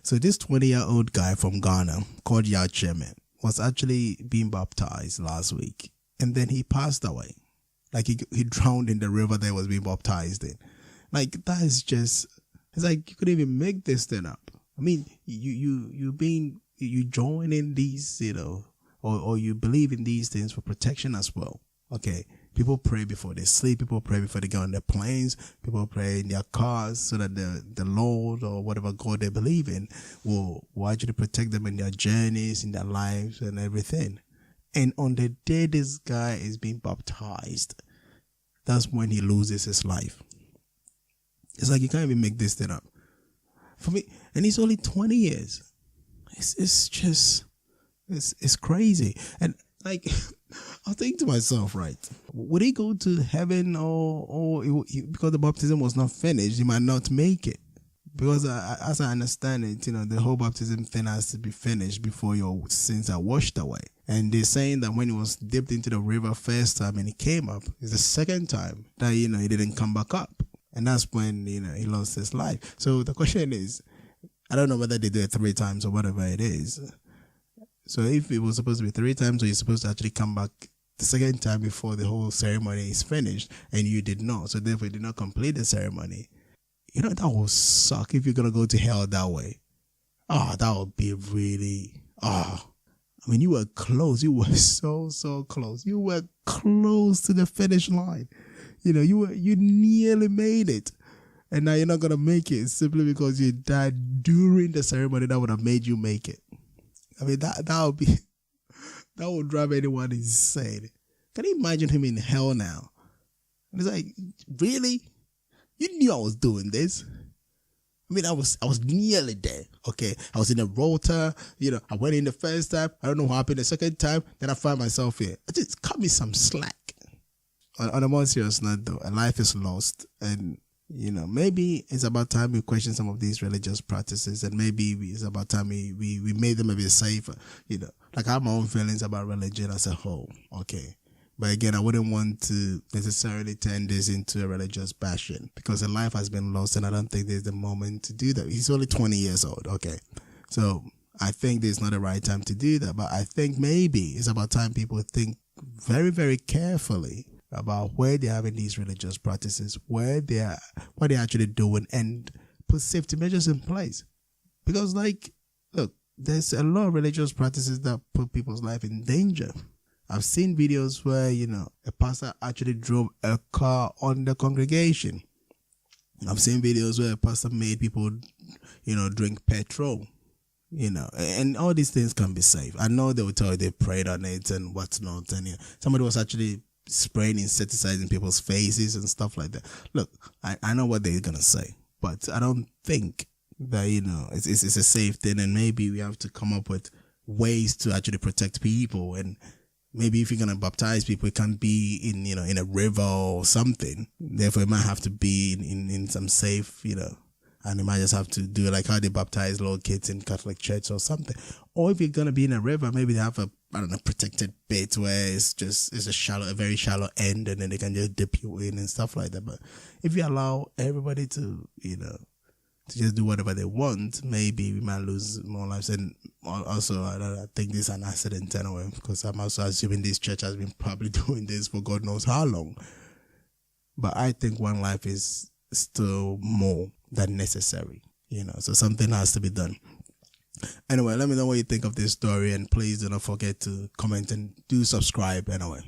So this 20-year-old guy from Ghana, Kwadwo Kyeremeh, was actually being baptized last week. And then he passed away. Like he drowned in the river that he was being baptized in. Like that is just, it's like you couldn't even make this thing up. I mean, you join in these, or you believe in these things for protection as well. Okay. People pray before they sleep. People pray before they get on their planes. People pray in their cars so that the Lord or whatever God they believe in will actually protect them in their journeys, in their lives and everything. And on the day this guy is being baptized, that's when he loses his life. It's like you can't even make this thing up. For me, and he's only 20 years. It's just, it's crazy. And like, I'll think to myself, right, would he go to heaven or because the baptism was not finished, he might not make it? Because as I understand it, the whole baptism thing has to be finished before your sins are washed away. And they're saying that when he was dipped into the river first time and he came up, it's the second time that, he didn't come back up. And that's when, he lost his life. So the question is, I don't know whether they do it 3 times or whatever it is. So if it was supposed to be 3 times, or you're supposed to actually come back the second time before the whole ceremony is finished, and you did not, so therefore you did not complete the ceremony, that will suck if you're going to go to hell that way. That would be really, I mean, you were close. You were so close. You were close to the finish line. You nearly made it. And now you're not going to make it simply because you died during the ceremony that would have made you make it. I mean, that would drive anyone insane. Can you imagine him in hell now? And it's like, really? You knew I was doing this. I mean, I was nearly there. Okay, I was in the rota. I went in the first time. I don't know what happened the second time. Then I find myself here. Just cut me some slack. On a more serious note, though, a life is lost, and maybe it's about time we question some of these religious practices, and maybe it's about time we made them a bit safer. Like I have my own feelings about religion as a whole. Okay. But again, I wouldn't want to necessarily turn this into a religious bashing because a life has been lost, and I don't think there's the moment to do that. He's only 20 years old. Okay. So I think there's not the right time to do that. But I think maybe it's about time people think very, very carefully about where they're having these religious practices, what they're actually doing, and put safety measures in place. Because, look, there's a lot of religious practices that put people's life in danger. I've seen videos where, a pastor actually drove a car on the congregation. I've seen videos where a pastor made people, drink petrol, and all these things can be safe. I know they will tell you they prayed on it and whatnot, and somebody was actually spraying insecticides in people's faces and stuff like that. Look, I know what they're going to say, but I don't think that, it's a safe thing, and maybe we have to come up with ways to actually protect people. And maybe if you're going to baptize people, it can't be in a river or something. Therefore, it might have to be in some safe, and they might just have to do like how they baptize little kids in Catholic church or something. Or if you're going to be in a river, maybe they have a protected bit where it's a very shallow end, and then they can just dip you in and stuff like that. But if you allow everybody to, to just do whatever they want, maybe we might lose more lives. And also, I think this is an accident anyway, because I'm also assuming this church has been probably doing this for God knows how long. But I think one life is still more than necessary, so something has to be done. Anyway, let me know what you think of this story, and please do not forget to comment and do subscribe anyway.